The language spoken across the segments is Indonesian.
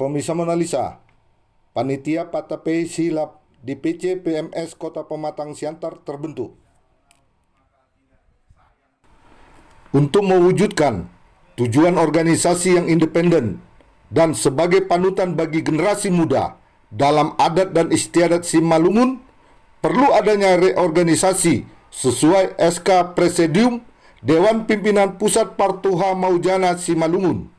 Tomisa Monalisa, Panitia Patape Silap DPC PMS Kota Pematang Siantar terbentuk untuk mewujudkan tujuan organisasi yang independen dan sebagai panutan bagi generasi muda dalam adat dan istiadat Simalungun. Perlu adanya reorganisasi sesuai SK Presidium Dewan Pimpinan Pusat Partuha Maujana Simalungun.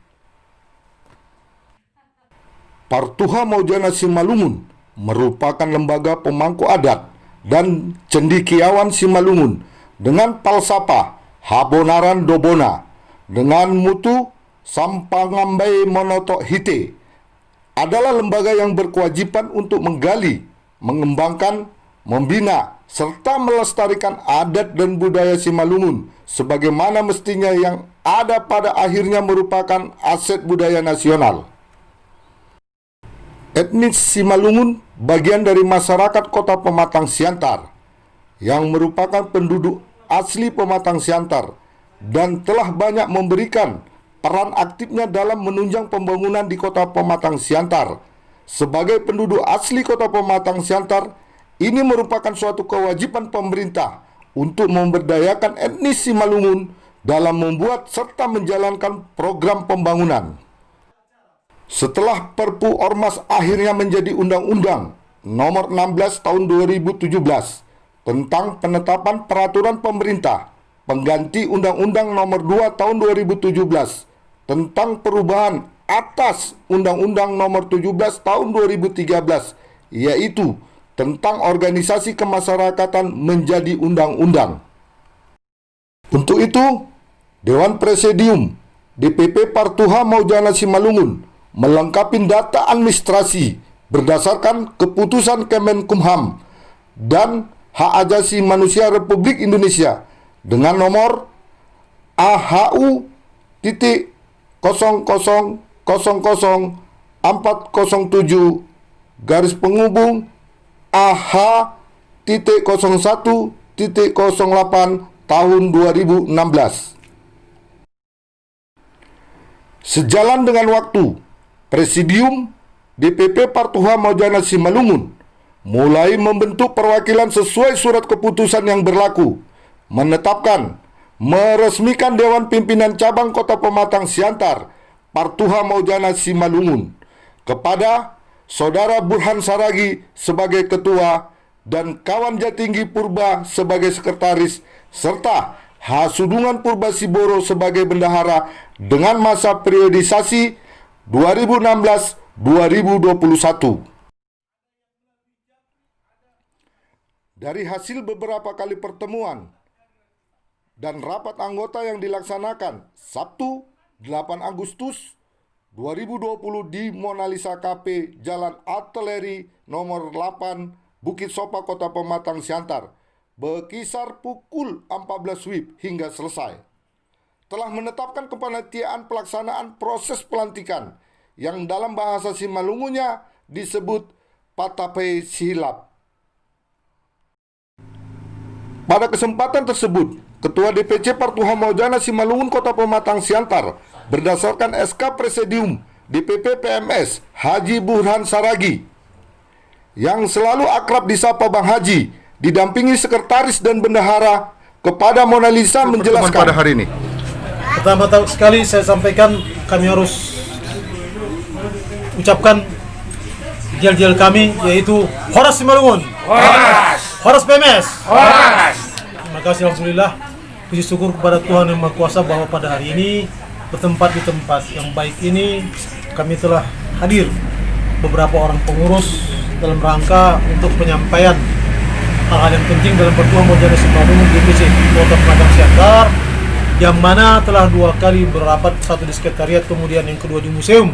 Partuha Maujana Simalungun merupakan lembaga pemangku adat dan cendikiawan Simalungun dengan palsapa Habonaran Dobona dengan mutu Sampangambai Monotok Hite, adalah lembaga yang berkewajiban untuk menggali, mengembangkan, membina, serta melestarikan adat dan budaya Simalungun sebagaimana mestinya yang ada pada akhirnya merupakan aset budaya nasional. Etnis Simalungun bagian dari masyarakat Kota Pematang Siantar yang merupakan penduduk asli Pematang Siantar dan telah banyak memberikan peran aktifnya dalam menunjang pembangunan di Kota Pematang Siantar. Sebagai penduduk asli Kota Pematang Siantar, ini merupakan suatu kewajiban pemerintah untuk memberdayakan etnis Simalungun dalam membuat serta menjalankan program pembangunan. Setelah Perpu Ormas akhirnya menjadi Undang-Undang Nomor 16 Tahun 2017 tentang penetapan peraturan pemerintah pengganti Undang-Undang Nomor 2 Tahun 2017 tentang perubahan atas Undang-Undang Nomor 17 Tahun 2013, yaitu tentang organisasi kemasyarakatan menjadi undang-undang. Untuk itu, Dewan Presidium DPP Partuha Maujana Simalungun melengkapi data administrasi berdasarkan keputusan Kemenkumham dan Hak Asasi Manusia Republik Indonesia dengan nomor AHU.00000407 AH.01.08 tahun 2016. Sejalan dengan waktu, Presidium DPP Partuha Maujana Simalungun mulai membentuk perwakilan sesuai surat keputusan yang berlaku, menetapkan, meresmikan Dewan Pimpinan Cabang Kota Pematang Siantar Partuha Maujana Simalungun kepada Saudara Burhan Saragi sebagai Ketua dan Kawan Jatinggi Purba sebagai Sekretaris, serta Hasudungan Purba Siboro sebagai Bendahara dengan masa periodisasi 2016-2021. Dari hasil beberapa kali pertemuan dan rapat anggota yang dilaksanakan Sabtu 8 Agustus 2020 di Monalisa KP Jalan Artileri nomor 8 Bukit Sopa Kota Pematang Siantar berkisar pukul 14 WIB hingga selesai, telah menetapkan kepanitiaan pelaksanaan proses pelantikan yang dalam bahasa Simalungunya disebut Patape Silap. Pada kesempatan tersebut, Ketua DPC Partuha Maujana Simalungun Kota Pematang Siantar berdasarkan SK Presidium DPP PMS Haji Burhan Saragi yang selalu akrab disapa Bang Haji, didampingi sekretaris dan bendahara kepada Monalisa menjelaskan pada hari ini. Pertama sekali saya sampaikan, kami harus ucapkan jel-jel kami, yaitu Horas Simalungun, Horas PMS, Terima kasih, alhamdulillah. Puji syukur kepada Tuhan Yang Maha Kuasa bahwa pada hari ini bertempat di tempat yang baik ini kami telah hadir beberapa orang pengurus dalam rangka untuk penyampaian hal-hal yang penting dalam Partuha Maujana Simalungun DPC Kota Pematang Siantar, yang mana telah 2 kali berapat, satu di sekretariat, kemudian yang kedua di museum,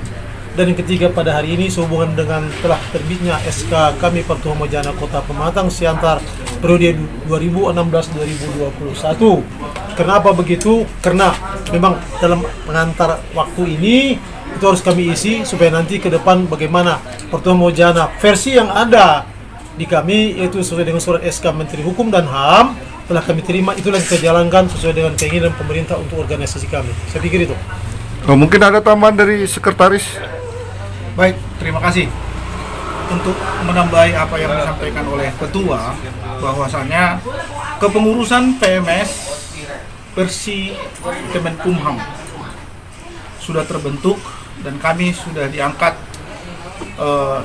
dan yang ketiga pada hari ini sehubungan dengan telah terbitnya SK kami Partuha Maujana Kota Pematang Siantar periode 2016-2021. Kenapa begitu? Karena memang dalam pengantar waktu ini itu harus kami isi supaya nanti ke depan bagaimana Partuha Maujana versi yang ada di kami, yaitu sesuai dengan surat SK Menteri Hukum dan HAM telah kami terima, itulah yang kita jalankan sesuai dengan keinginan pemerintah untuk organisasi kami. Saya pikir itu. Mungkin ada tambahan dari sekretaris? Baik, terima kasih. Untuk menambahi apa yang disampaikan oleh Ketua, bahwasanya kepengurusan PMS versi Kemenkumham sudah terbentuk dan kami sudah diangkat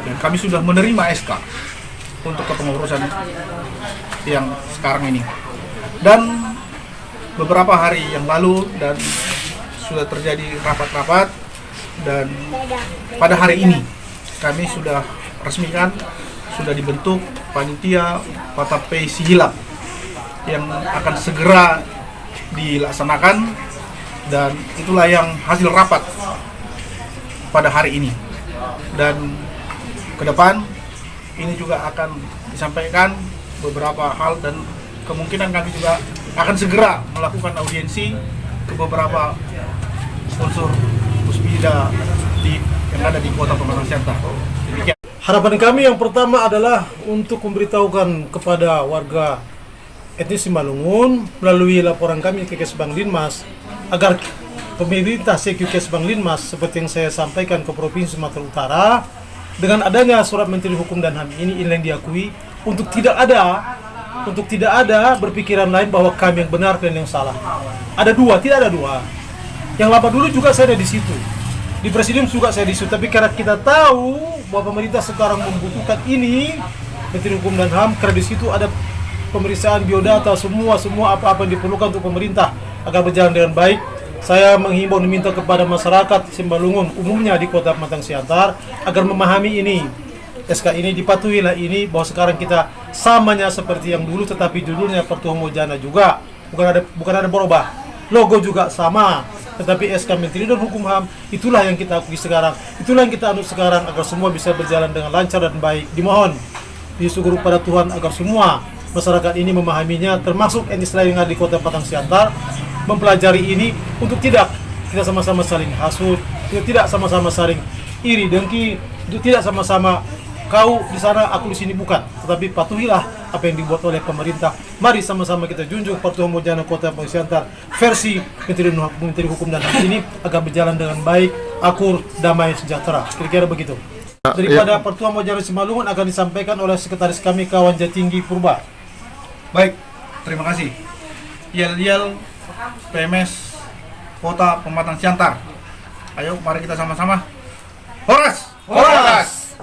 dan kami sudah menerima SK untuk kepengurusan yang sekarang ini. Dan beberapa hari yang lalu dan sudah terjadi rapat-rapat, dan pada hari ini kami sudah resmikan, sudah dibentuk panitia Patape Sihilap yang akan segera dilaksanakan, dan itulah yang hasil rapat pada hari ini. Dan ke depan ini juga akan disampaikan beberapa hal, dan kemungkinan kami juga akan segera melakukan audiensi ke beberapa unsur Puspida yang ada di Kota Pematang Siantar. Demikian. Harapan kami yang pertama adalah untuk memberitahukan kepada warga etnis Simalungun melalui laporan kami ke Kesbang Linmas agar pemerintah CQ Kesbang Linmas seperti yang saya sampaikan ke Provinsi Sumatera Utara, dengan adanya surat Menteri Hukum dan HAM ini yang diakui untuk tidak ada berpikiran lain bahwa kami yang benar dan yang salah. Ada dua, tidak ada dua. Yang lama dulu juga saya ada di situ. Di Presiden juga saya di situ, tapi karena kita tahu bahwa pemerintah sekarang membutuhkan ini, Menteri Hukum dan HAM, karena di situ ada pemeriksaan biodata, semua apa-apa yang diperlukan untuk pemerintah agar berjalan dengan baik. Saya menghimbau dan meminta kepada masyarakat Simalungun umumnya di Kota Pematang Siantar agar memahami ini. SK ini dipatuhilah ini, bahwa sekarang kita samanya seperti yang dulu, tetapi judulnya Pertuan Mojana juga bukan ada berubah. Logo juga sama, tetapi SK Menteri dan Hukum HAM itulah yang kita akui sekarang, itulah yang kita anut sekarang agar semua bisa berjalan dengan lancar dan baik. Dimohon disyukur pada Tuhan agar semua masyarakat ini memahaminya, termasuk etnis lain yang ada di Kota Pematang Siantar, mempelajari ini untuk tidak kita sama-sama saling hasut, tidak sama-sama saling iri dengki, untuk tidak sama-sama kau di sana, aku di sini, bukan. Tetapi patuhilah apa yang dibuat oleh pemerintah. Mari sama-sama kita junjung Pertuan Mojana Kota Pematang Siantar versi Menteri Hukum dan HAM ini agar berjalan dengan baik, akur, damai, sejahtera. Kira-kira begitu. Daripada Pertuan Mojana Simalungun akan disampaikan oleh sekretaris kami Kawan Jatinggi Purba. Baik, terima kasih. Yel PMS Kota Pematang Siantar. Ayo, mari kita sama-sama. Horas! Horas!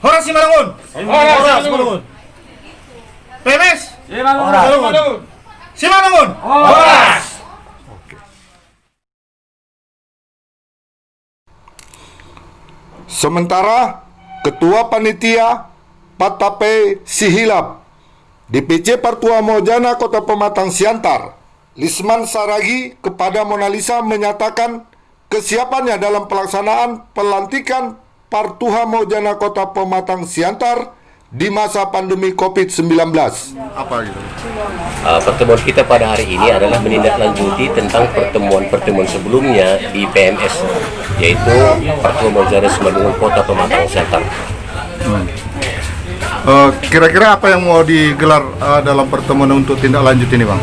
Horas Simalungun! Horas Simalungun! PMS! Simalungun! Simalungun! Horas! Sementara Ketua Panitia Patape Sihilap DPC Pertuan Mojana Kota Pematang Siantar, Lisman Saragi, kepada Mona Lisa menyatakan kesiapannya dalam pelaksanaan pelantikan Pertuan Mojana Kota Pematang Siantar di masa pandemi COVID-19. Apa gitu? Pertemuan kita pada hari ini adalah menindaklanjuti tentang pertemuan-pertemuan sebelumnya di PMS, yaitu Pertuan Mojana Simalungun Kota Pematang Siantar. Kira-kira apa yang mau digelar dalam pertemuan untuk tindak lanjut ini, Bang?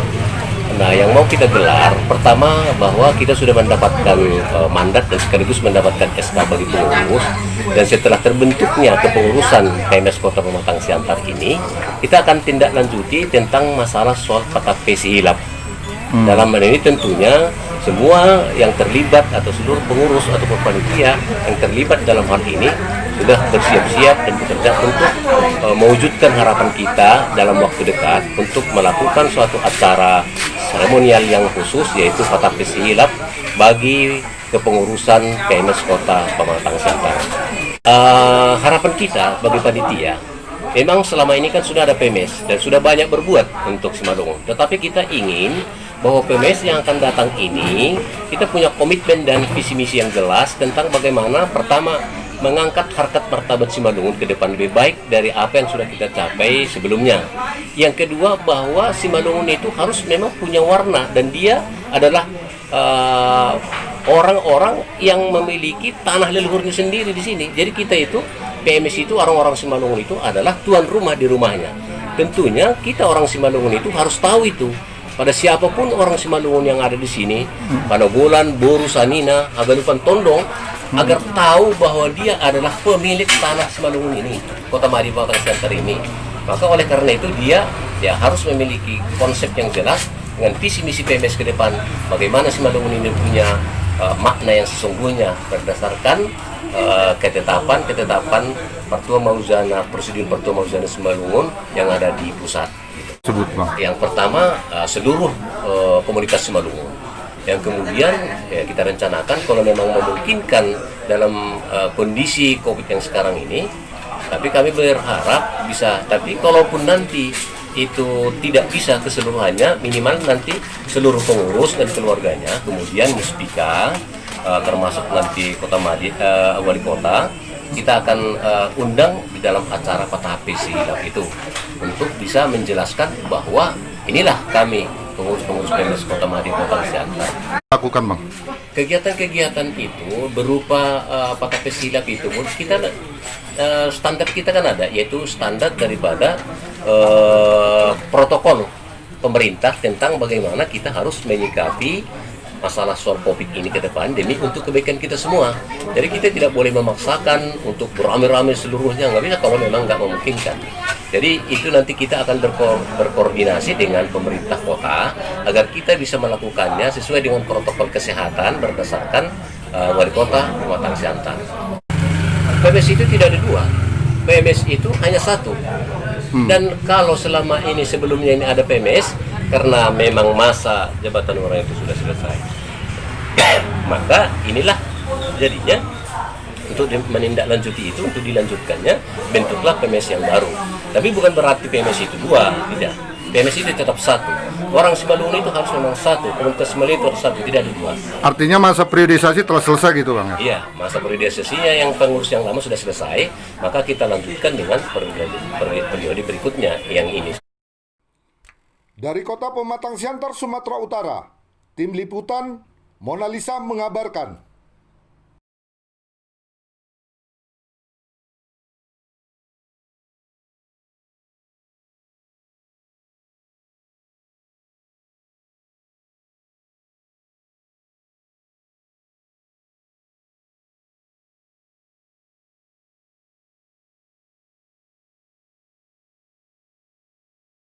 Nah, yang mau kita gelar pertama bahwa kita sudah mendapatkan mandat dan sekaligus mendapatkan SK bagi pengurus, dan setelah terbentuknya kepengurusan PMS Kota Pematang Siantar ini, kita akan tindak lanjuti tentang masalah soal Patape Sihilap. Dalam hal ini tentunya semua yang terlibat atau seluruh pengurus atau panitia yang terlibat dalam hal ini sudah bersiap-siap dan bekerja untuk mewujudkan harapan kita dalam waktu dekat untuk melakukan suatu acara seremonial yang khusus, yaitu Patape Sihilap bagi kepengurusan PMS Kota Pematang Siantar. Harapan kita bagi panitia, memang selama ini kan sudah ada PMS dan sudah banyak berbuat untuk Simalungun, tetapi kita ingin bahwa PMS yang akan datang ini kita punya komitmen dan visi misi yang jelas tentang bagaimana pertama mengangkat harkat martabat Simalungun ke depan lebih baik dari apa yang sudah kita capai sebelumnya. Yang kedua, bahwa Simalungun itu harus memang punya warna, dan dia adalah orang-orang yang memiliki tanah leluhurnya sendiri di sini. Jadi kita itu PMS itu, orang-orang Simalungun itu adalah tuan rumah di rumahnya. Tentunya kita orang Simalungun itu harus tahu itu. Pada siapapun orang Simalungun yang ada di sini, Panogolan, Boru, Sanina, Hagalupan, Tondong, agar tahu bahwa dia adalah pemilik tanah Simalungun ini, Kota Madi Pematang Siantar ini. Maka oleh karena itu dia harus memiliki konsep yang jelas dengan visi misi PMS ke depan. Bagaimana Simalungun ini punya makna yang sesungguhnya berdasarkan ketetapan Pertua Mauzana, Prosedur Pertua Mauzana Simalungun yang ada di pusat. Sebut Bang. Yang pertama seluruh komunitas Simalungun. Yang kemudian kita rencanakan kalau memang memungkinkan dalam kondisi COVID yang sekarang ini, tapi kami berharap bisa. Tapi kalaupun nanti itu tidak bisa keseluruhannya, minimal nanti seluruh pengurus dan keluarganya, kemudian Muspika, termasuk nanti Kota Madi, wali kota, kita akan undang di dalam acara Patah Silap itu untuk bisa menjelaskan bahwa inilah kami pengurus-pengurus PMS Kota Madi Pematang Siantar. Lakukan Bang. Kegiatan-kegiatan itu berupa Patah Silap itu kita standar kita kan ada, yaitu standar daripada protokol pemerintah tentang bagaimana kita harus menyikapi masalah soal COVID ini ke depan demi untuk kebaikan kita semua. Jadi kita tidak boleh memaksakan untuk beramai-ramai seluruhnya, nggak bisa kalau memang nggak memungkinkan. Jadi itu nanti kita akan berkoordinasi dengan pemerintah kota agar kita bisa melakukannya sesuai dengan protokol kesehatan berdasarkan wali kota Pematang Siantar. PMS itu tidak ada dua, PMS itu hanya satu. Dan kalau selama ini sebelumnya ini ada PMS, karena memang masa jabatan orang itu sudah selesai, maka inilah jadinya untuk menindaklanjuti itu, untuk dilanjutkannya bentuklah PMS yang baru. Tapi bukan berarti PMS itu dua, tidak. PMS itu tetap satu. Orang Simalungun itu harus memang satu, komunitas Simalungun itu harus satu, tidak ada dua. Artinya masa periodisasi telah selesai gitu Bang ya? Iya, masa periodisasinya yang pengurus yang lama sudah selesai, maka kita lanjutkan dengan periode berikutnya yang ini. Dari Kota Pematang Siantar, Sumatera Utara, Tim Liputan Mona Lisa mengabarkan.